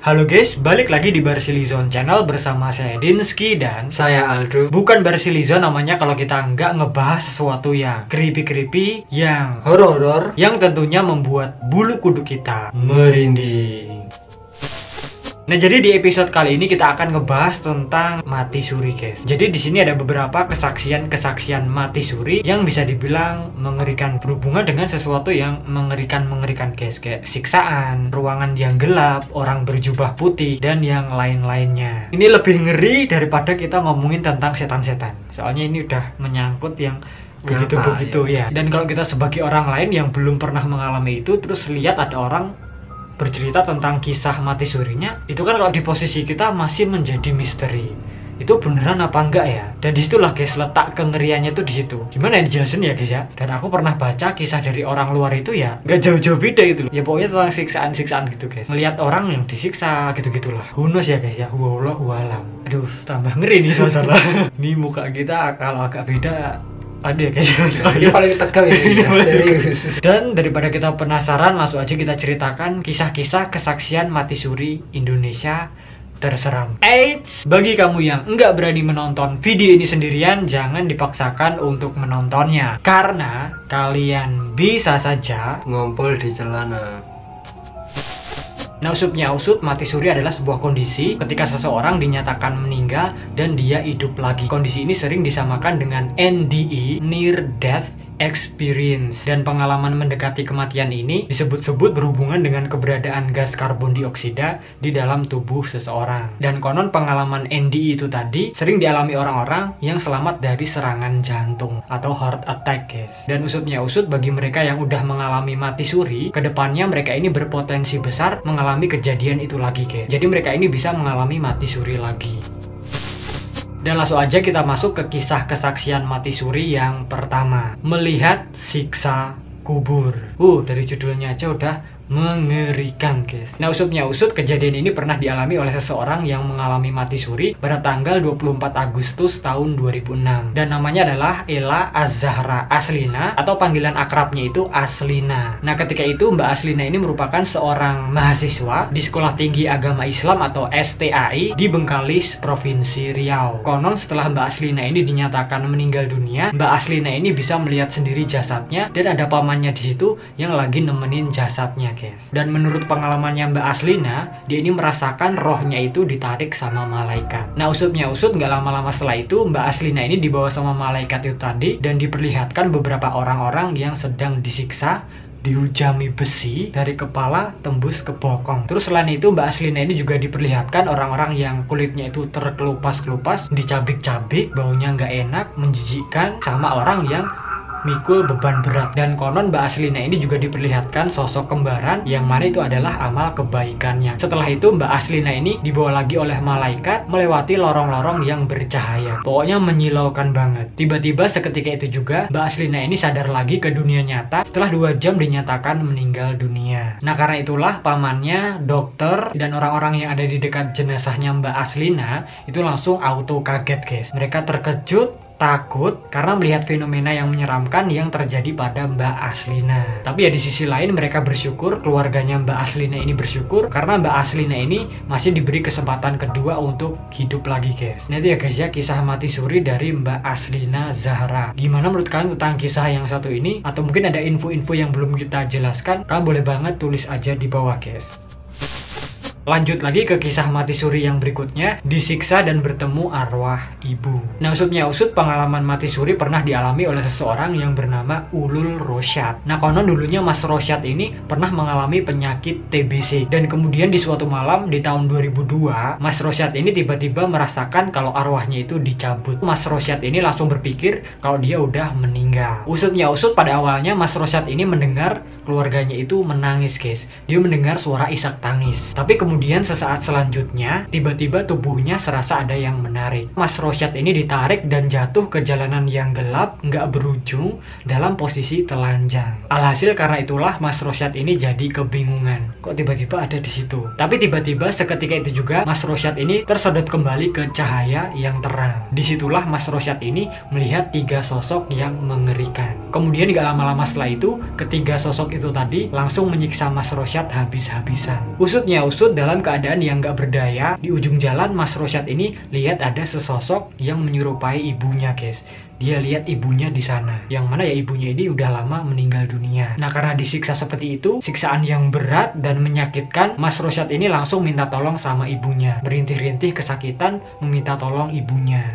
Halo guys, balik lagi di Barsilizon Channel bersama saya Dinski dan saya Aldo. Bukan Barsilizon namanya kalau kita nggak ngebahas sesuatu yang creepy, yang Horor, yang tentunya membuat bulu kuduk kita merinding. Nah, jadi di episode kali ini kita akan ngebahas tentang mati suri, guys. Jadi di sini ada beberapa kesaksian mati suri yang bisa dibilang mengerikan, berhubungan dengan sesuatu yang mengerikan, guys. Kayak siksaan, ruangan yang gelap, orang berjubah putih, dan yang lain-lainnya. Ini lebih ngeri daripada kita ngomongin tentang setan-setan. Soalnya ini udah menyangkut yang begitu-begitu ya. Dan kalau kita sebagai orang lain yang belum pernah mengalami itu, terus lihat ada orang bercerita tentang kisah mati surinya, itu kan kalau di posisi kita masih menjadi misteri. Itu beneran apa enggak ya? Dan disitulah guys letak kengeriannya tuh di situ. Gimana yang dijelasin ya guys ya? Dan aku pernah baca kisah dari orang luar itu ya, nggak jauh-jauh beda gitu loh. Ya pokoknya tentang siksaan-siksaan gitu guys. Melihat orang yang disiksa gitu-gitulah. Who knows ya guys ya? Wallahu alam. Aduh, tambah ngeri nih suasana. Nih muka kita kalau agak beda. Ada ya guys, ini paling tegang ini, serius. Dan daripada kita penasaran, langsung aja kita ceritakan kisah-kisah kesaksian mati suri Indonesia terseram. Eits, bagi kamu yang enggak berani menonton video ini sendirian, jangan dipaksakan untuk menontonnya, karena kalian bisa saja ngompol di celana. Nah, usutnya usut, mati suri adalah sebuah kondisi ketika seseorang dinyatakan meninggal dan dia hidup lagi. Kondisi ini sering disamakan dengan NDE, Near Death Experience, dan pengalaman mendekati kematian ini disebut-sebut berhubungan dengan keberadaan gas karbon dioksida di dalam tubuh seseorang. Dan konon pengalaman NDE itu tadi sering dialami orang-orang yang selamat dari serangan jantung atau heart attack guys. Dan usutnya usut, bagi mereka yang udah mengalami mati suri, kedepannya mereka ini berpotensi besar mengalami kejadian itu lagi guys. Jadi mereka ini bisa mengalami mati suri lagi. Dan langsung aja kita masuk ke kisah kesaksian mati suri yang pertama. Melihat siksa kubur. Dari judulnya aja udah mengerikan guys. Nah, usutnya usut, kejadian ini pernah dialami oleh seseorang yang mengalami mati suri pada tanggal 24 Agustus tahun 2006. Dan namanya adalah Ella Az-Zahra Aslina, atau panggilan akrabnya itu Aslina. Nah, ketika itu Mbak Aslina ini merupakan seorang mahasiswa di Sekolah Tinggi Agama Islam atau STAI di Bengkalis, Provinsi Riau. Konon setelah Mbak Aslina ini dinyatakan meninggal dunia, Mbak Aslina ini bisa melihat sendiri jasadnya dan ada pamannya di situ yang lagi nemenin jasadnya. Dan menurut pengalamannya Mbak Aslina, dia ini merasakan rohnya itu ditarik sama malaikat. Nah, usutnya usut, nggak lama-lama setelah itu Mbak Aslina ini dibawa sama malaikat itu tadi dan diperlihatkan beberapa orang-orang yang sedang disiksa, dihujami besi dari kepala tembus ke bokong. Terus selain itu Mbak Aslina ini juga diperlihatkan orang-orang yang kulitnya itu terkelupas-kelupas, dicabik-cabik, baunya nggak enak, menjijikkan, sama orang yang mikul beban berat. Dan konon Mbak Aslina ini juga diperlihatkan sosok kembaran yang mana itu adalah amal kebaikannya. Setelah itu Mbak Aslina ini dibawa lagi oleh malaikat melewati lorong-lorong yang bercahaya. Pokoknya menyilaukan banget. Tiba-tiba seketika itu juga Mbak Aslina ini sadar lagi ke dunia nyata setelah 2 jam dinyatakan meninggal dunia. Nah, karena itulah pamannya, dokter, dan orang-orang yang ada di dekat jenazahnya Mbak Aslina itu langsung auto kaget guys. Mereka terkejut, takut karena melihat fenomena yang menyeramkan yang terjadi pada Mbak Aslina. Tapi ya di sisi lain mereka bersyukur, keluarganya Mbak Aslina ini bersyukur karena Mbak Aslina ini masih diberi kesempatan kedua untuk hidup lagi guys. Nah itu ya guys ya, kisah mati suri dari Mbak Aslina Zahra. Gimana menurut kalian tentang kisah yang satu ini? Atau mungkin ada info-info yang belum kita jelaskan? Kalian boleh banget tulis aja di bawah guys. Lanjut lagi ke kisah mati suri yang berikutnya, disiksa dan bertemu arwah ibu. Nah, usutnya usut, pengalaman mati suri pernah dialami oleh seseorang yang bernama Ulul Rosyad. Nah, konon dulunya Mas Rosyad ini pernah mengalami penyakit TBC. Dan kemudian di suatu malam di tahun 2002, Mas Rosyad ini tiba-tiba merasakan kalau arwahnya itu dicabut. Mas Rosyad ini langsung berpikir kalau dia udah meninggal. Usutnya usut, pada awalnya Mas Rosyad ini mendengar keluarganya itu menangis guys. Dia mendengar suara isak tangis. Tapi kemudian sesaat selanjutnya tiba-tiba tubuhnya serasa ada yang menarik. Mas Rosyad ini ditarik dan jatuh ke jalanan yang gelap, nggak berujung, dalam posisi telanjang. Alhasil karena itulah Mas Rosyad ini jadi kebingungan. Kok tiba-tiba ada di situ? Tapi tiba-tiba seketika itu juga Mas Rosyad ini tersedot kembali ke cahaya yang terang. Disitulah Mas Rosyad ini melihat 3 sosok yang mengerikan. Kemudian nggak lama-lama setelah itu, ketiga sosok itu tadi langsung menyiksa Mas Rosyad habis-habisan. Usutnya usut, dalam keadaan yang gak berdaya, di ujung jalan Mas Rosyad ini lihat ada sesosok yang menyerupai ibunya guys. Dia lihat ibunya di sana, yang mana ya ibunya ini udah lama meninggal dunia. Nah, karena disiksa seperti itu, siksaan yang berat dan menyakitkan, Mas Rosyad ini langsung minta tolong sama ibunya. Berintih-rintih kesakitan meminta tolong ibunya.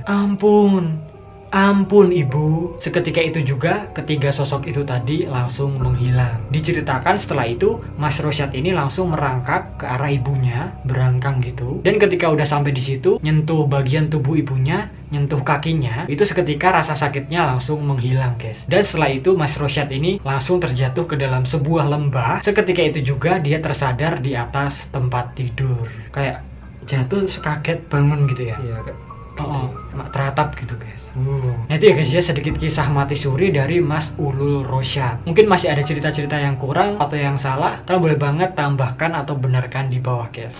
Ampun ibu. Seketika itu juga ketiga sosok itu tadi langsung menghilang. Diceritakan setelah itu Mas Rosyad ini langsung merangkak ke arah ibunya, berangkang gitu. Dan ketika udah sampai di situ, nyentuh bagian tubuh ibunya, nyentuh kakinya, itu seketika rasa sakitnya langsung menghilang guys. Dan setelah itu Mas Rosyad ini langsung terjatuh ke dalam sebuah lembah. Seketika itu juga dia tersadar di atas tempat tidur. Kayak jatuh sekaget bangun gitu ya. Iya, Kak. Teratap gitu guys. Nah itu ya guys ya, sedikit kisah mati suri dari Mas Ulul Rosyad. Mungkin masih ada cerita-cerita yang kurang atau yang salah, kalian boleh banget tambahkan atau benarkan di bawah guys.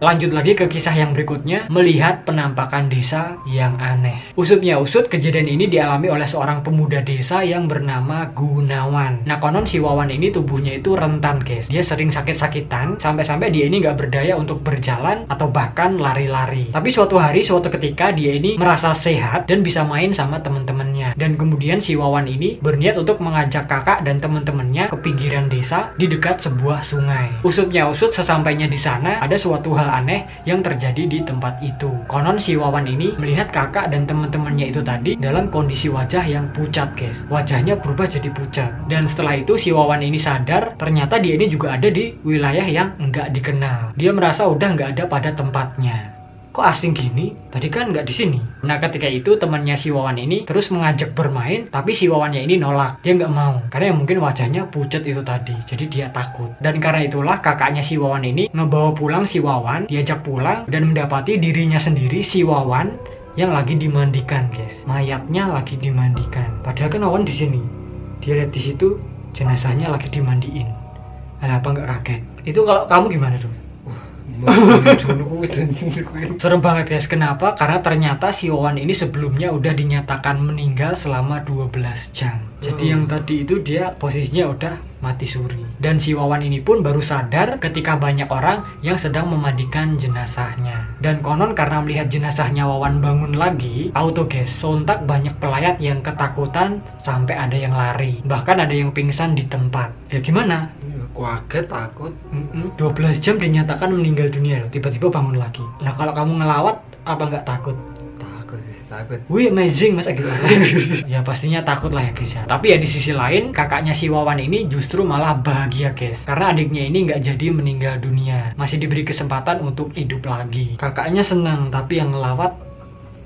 Lanjut lagi ke kisah yang berikutnya, melihat penampakan desa yang aneh. Usutnya usut, kejadian ini dialami oleh seorang pemuda desa yang bernama Gunawan. Nah konon si Wawan ini tubuhnya itu rentan guys. Dia sering sakit-sakitan, sampai-sampai dia ini nggak berdaya untuk berjalan atau bahkan lari-lari. Tapi suatu hari, suatu ketika dia ini merasa sehat dan bisa main sama teman-temannya. Dan kemudian si Wawan ini berniat untuk mengajak kakak dan teman-temannya ke pinggiran desa di dekat sebuah sungai. Usutnya usut, sesampainya di sana ada suatu hal aneh yang terjadi di tempat itu. Konon si Wawan ini melihat kakak dan teman-temannya itu tadi dalam kondisi wajah yang pucat guys. Wajahnya berubah jadi pucat. Dan setelah itu si Wawan ini sadar ternyata dia ini juga ada di wilayah yang nggak dikenal. Dia merasa udah nggak ada pada tempatnya. Kok asing gini? Tadi kan nggak di sini. Nah ketika itu temannya si Wawan ini terus mengajak bermain, tapi si Wawannya ini nolak. Dia nggak mau karena ya mungkin wajahnya pucat itu tadi. Jadi dia takut. Dan karena itulah kakaknya si Wawan ini ngebawa pulang si Wawan, diajak pulang dan mendapati dirinya sendiri si Wawan yang lagi dimandikan guys. Mayatnya lagi dimandikan. Padahal kan Wawan di sini. Dia lihat di situ jenazahnya lagi dimandiin. Apa nggak kaget? Itu kalau kamu gimana tuh? Serem banget guys. Kenapa? Karena ternyata si Wawan ini sebelumnya udah dinyatakan meninggal selama 12 jam. Jadi yang tadi itu dia posisinya udah mati suri. Dan si Wawan ini pun baru sadar ketika banyak orang yang sedang memandikan jenazahnya. Dan konon karena melihat jenazahnya Wawan bangun lagi, auto guys, sontak banyak pelayat yang ketakutan sampai ada yang lari. Bahkan ada yang pingsan di tempat. Ya gimana? Kaget, takut. 12 jam dinyatakan meninggal dunia, tiba-tiba bangun lagi. Nah kalau kamu ngelawat, apa nggak takut? Takut. Wih amazing masa gitu. Ya pastinya takut lah ya guys ya. Tapi ya di sisi lain kakaknya si Wawan ini justru malah bahagia guys. Karena adiknya ini nggak jadi meninggal dunia, masih diberi kesempatan untuk hidup lagi. Kakaknya senang, tapi yang ngelawat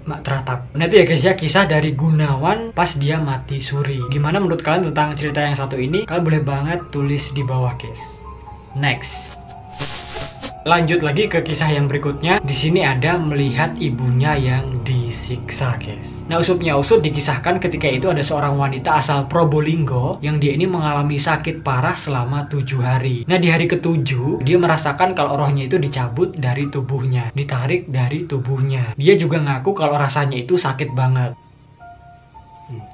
mak teratap. Nah itu ya guys ya, kisah dari Gunawan pas dia mati suri. Gimana menurut kalian tentang cerita yang satu ini? Kalian boleh banget tulis di bawah guys. Next. Lanjut lagi ke kisah yang berikutnya. Di sini ada melihat ibunya yang disiksa guys. Nah usutnya usut, dikisahkan ketika itu ada seorang wanita asal Probolinggo yang dia ini mengalami sakit parah selama 7 hari. Nah di hari ke-7 dia merasakan kalau rohnya itu dicabut dari tubuhnya, ditarik dari tubuhnya. Dia juga ngaku kalau rasanya itu sakit banget.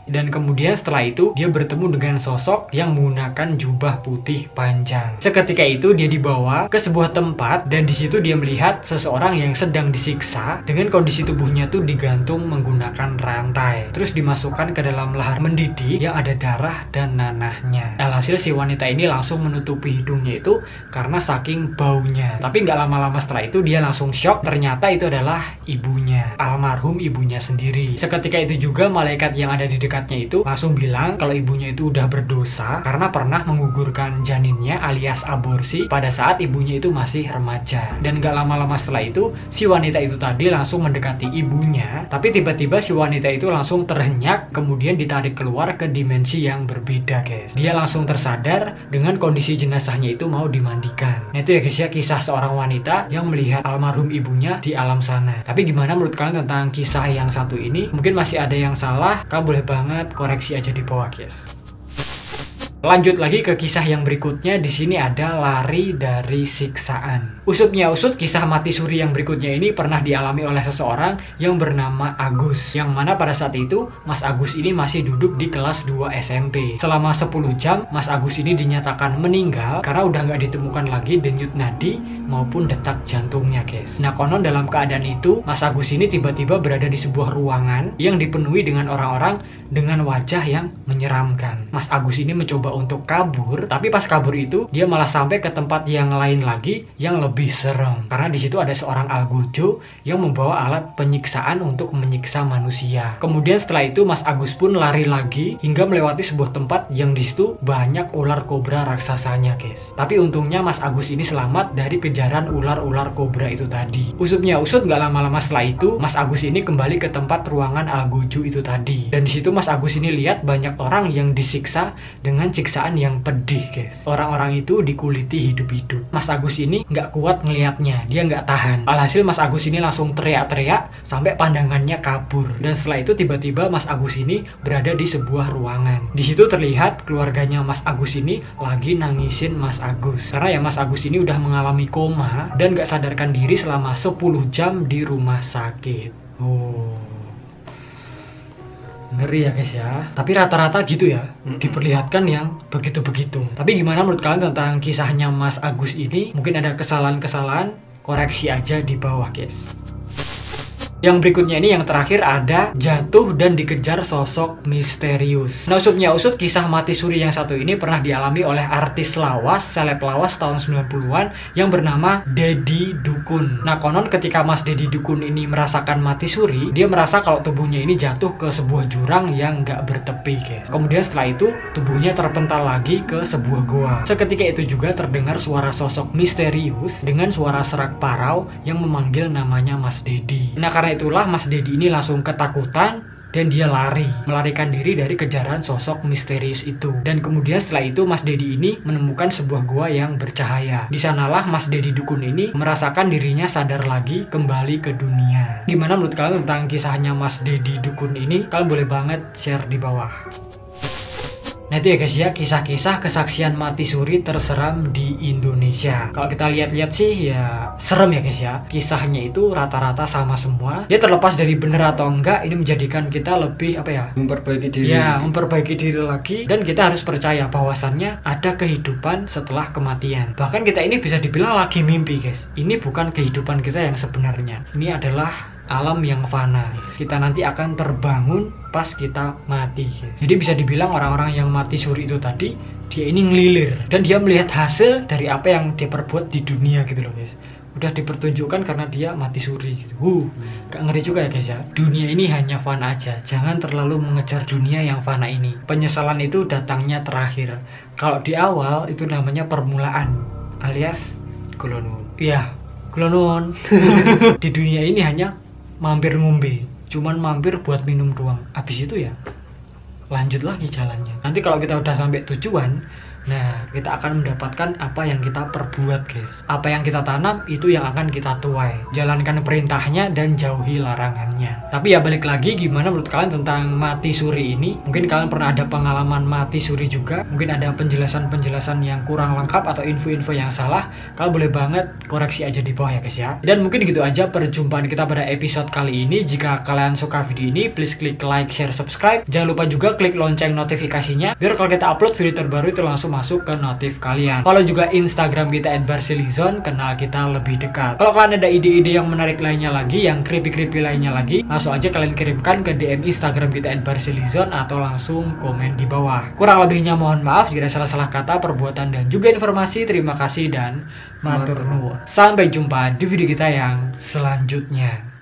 Dan kemudian setelah itu dia bertemu dengan sosok yang menggunakan jubah putih panjang. Seketika itu dia dibawa ke sebuah tempat dan di situ dia melihat seseorang yang sedang disiksa dengan kondisi tubuhnya tuh digantung menggunakan rantai. Terus dimasukkan ke dalam lahar mendidih yang ada darah dan nanahnya. Alhasil si wanita ini langsung menutupi hidungnya itu karena saking baunya. Tapi nggak lama-lama setelah itu dia langsung shock, ternyata itu adalah ibunya, almarhum ibunya sendiri. Seketika itu juga malaikat yang ada di dekatnya itu langsung bilang kalau ibunya itu udah berdosa karena pernah menggugurkan janinnya alias aborsi pada saat ibunya itu masih remaja. Dan gak lama-lama setelah itu si wanita itu tadi langsung mendekati ibunya, tapi tiba-tiba si wanita itu langsung terhenyak kemudian ditarik keluar ke dimensi yang berbeda guys. Dia langsung tersadar dengan kondisi jenazahnya itu mau dimandikan. Nah itu ya guys ya, kisah seorang wanita yang melihat almarhum ibunya di alam sana. Tapi gimana menurut kalian tentang kisah yang satu ini? Mungkin masih ada yang salah, kalian boleh banget koreksi aja di bawah guys. Lanjut lagi ke kisah yang berikutnya. Di sini ada lari dari siksaan. Usutnya usut, kisah mati suri yang berikutnya ini pernah dialami oleh seseorang yang bernama Agus, yang mana pada saat itu Mas Agus ini masih duduk di kelas 2 SMP. Selama 10 jam Mas Agus ini dinyatakan meninggal karena udah nggak ditemukan lagi denyut nadi maupun detak jantungnya, guys. Nah, konon dalam keadaan itu Mas Agus ini tiba-tiba berada di sebuah ruangan yang dipenuhi dengan orang-orang dengan wajah yang menyeramkan. Mas Agus ini mencoba untuk kabur, tapi pas kabur itu dia malah sampai ke tempat yang lain lagi yang lebih serem. Karena di situ ada seorang algojo yang membawa alat penyiksaan untuk menyiksa manusia. Kemudian setelah itu Mas Agus pun lari lagi hingga melewati sebuah tempat yang di situ banyak ular kobra raksasanya, guys. Tapi untungnya Mas Agus ini selamat dari kejaran ular-ular kobra itu tadi. Usutnya usut, nggak lama-lama setelah itu Mas Agus ini kembali ke tempat ruangan algojo itu tadi. Dan di situ Mas Agus ini lihat banyak orang yang disiksa dengan siksaan yang pedih, guys. Orang-orang itu dikuliti hidup-hidup. Mas Agus ini nggak kuat ngelihatnya, dia nggak tahan. Alhasil Mas Agus ini langsung teriak-teriak sampai pandangannya kabur. Dan setelah itu tiba-tiba Mas Agus ini berada di sebuah ruangan. Di situ terlihat keluarganya Mas Agus ini lagi nangisin Mas Agus. Karena ya Mas Agus ini udah mengalami koma dan nggak sadarkan diri selama 10 jam di rumah sakit. Ngeri ya guys ya. Tapi rata-rata gitu ya, diperlihatkan yang begitu-begitu. Tapi gimana menurut kalian tentang kisahnya Mas Agus ini? Mungkin ada kesalahan-kesalahan, koreksi aja di bawah, guys. Yang berikutnya ini yang terakhir ada jatuh dan dikejar sosok misterius. Nah, usutnya usut, kisah mati suri yang satu ini pernah dialami oleh artis lawas, seleb lawas tahun 90-an yang bernama Deddy Dukun. Nah, konon ketika Mas Deddy Dukun ini merasakan mati suri, dia merasa kalau tubuhnya ini jatuh ke sebuah jurang yang nggak bertepi, guys. Kemudian setelah itu tubuhnya terpental lagi ke sebuah goa. Seketika itu juga terdengar suara sosok misterius dengan suara serak parau yang memanggil namanya Mas Deddy. Nah, karena itulah Mas Deddy ini langsung ketakutan dan dia melarikan diri dari kejaran sosok misterius itu. Dan kemudian setelah itu Mas Deddy ini menemukan sebuah gua yang bercahaya. Di sanalah Mas Deddy Dukun ini merasakan dirinya sadar lagi kembali ke dunia. Gimana menurut kalian tentang kisahnya Mas Deddy Dukun ini? Kalian boleh banget share di bawah. Nah itu ya guys ya, kisah-kisah kesaksian mati suri terseram di Indonesia. Kalau kita lihat-lihat sih ya serem ya guys ya. Kisahnya itu rata-rata sama semua. Ya terlepas dari benar atau enggak, ini menjadikan kita lebih memperbaiki diri. Ya, memperbaiki diri lagi. Dan kita harus percaya bahwasannya ada kehidupan setelah kematian. Bahkan kita ini bisa dibilang lagi mimpi, guys. Ini bukan kehidupan kita yang sebenarnya. Ini adalah alam yang fana. Kita nanti akan terbangun pas kita mati. Jadi bisa dibilang orang-orang yang mati suri itu tadi, dia ini ngelilir dan dia melihat hasil dari apa yang dia perbuat di dunia gitu loh, guys. Udah dipertunjukkan karena dia mati suri gitu. Gak ngeri juga ya guys ya. Dunia ini hanya fana aja. Jangan terlalu mengejar dunia yang fana ini. Penyesalan itu datangnya terakhir. Kalau di awal itu namanya permulaan, alias Kulonun. iya, kulonun. Di dunia ini hanya mampir ngombe, cuman mampir buat minum doang. Habis itu ya lanjut lagi jalannya. Nanti kalau kita udah sampai tujuan, nah kita akan mendapatkan apa yang kita perbuat, guys. Apa yang kita tanam itu yang akan kita tuai. Jalankan perintahnya dan jauhi larangannya. Tapi ya balik lagi, gimana menurut kalian tentang mati suri ini? Mungkin kalian pernah ada pengalaman mati suri juga. Mungkin ada penjelasan-penjelasan yang kurang lengkap atau info-info yang salah. Kalian boleh banget koreksi aja di bawah ya guys ya. Dan mungkin gitu aja perjumpaan kita pada episode kali ini. Jika kalian suka video ini, please klik like, share, subscribe. Jangan lupa juga klik lonceng notifikasinya, biar kalau kita upload video terbaru itu langsung masuk ke notif kalian. Follow juga Instagram kita @barsilizon, kenal kita lebih dekat. Kalau kalian ada ide-ide yang menarik lainnya lagi, yang creepy-creepy lainnya lagi, langsung aja kalian kirimkan ke DM Instagram kita @barsilizon atau langsung komen di bawah. Kurang lebihnya mohon maaf jika ada salah-salah kata, perbuatan, dan juga informasi. Terima kasih dan matur nuwun. Sampai jumpa di video kita yang selanjutnya.